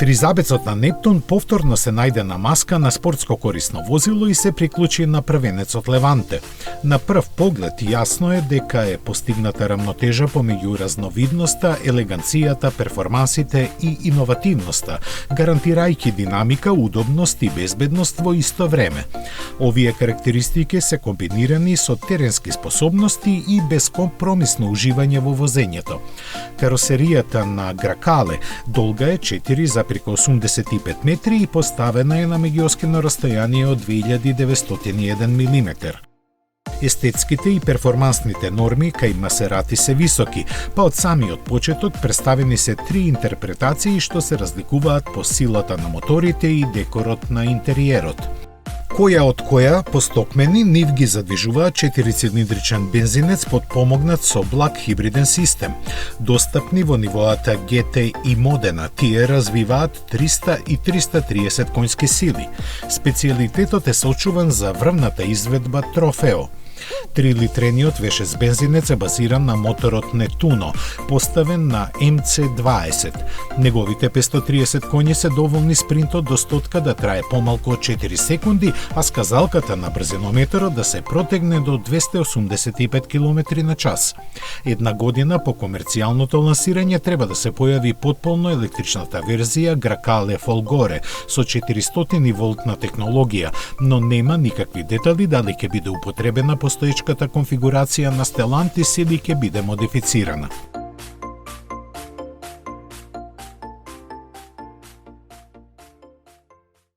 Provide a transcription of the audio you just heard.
Тризабецот на Нептун повторно се најде на маска на спортско корисно возило и се приклучи на првенецот Леванте. На прв поглед јасно е дека е постигната рамнотежа помеѓу разновидноста, елеганцијата, перформансите и иновативноста, гарантирајќи динамика, удобност и безбедност во исто време. Овие карактеристики се комбинирани со теренски способности и бескомпромисно уживање во возењето. Каросеријата на Гракале долга е 4,85 метри и поставена е на меѓуоскино растојание од 2901 мм. Естетските и перформансните норми кај Масерати се високи, па од самиот почеток представени се 3 интерпретации што се разликуваат по силата на моторите и декорот на интериерот. Која од која постокмени нив ги задвижуваат 4-цилиндричен бензинец подпомогнат со благ хибриден систем. Достапни во нивоата GT и Модена, тие развиваат 300 и 330 конски сили. Специјалитетот е сочуван за врвната изведба Трофео. 3-литрениот вешес бензинец е базиран на моторот Нетуно, поставен на MC20. Неговите 530 коњи се доволни спринтот до стотка да трае помалку од 4 секунди, а сказалката на брзинометерот да се протегне до 285 км на час. Една година по комерцијалното лансирање треба да се појави потполно електричната верзија Гракале Folgore со 400 волтна технологија, но нема никакви детали дали ќе биде употребена постоечката конфигурација на Stellantis или ќе биде модифицирана.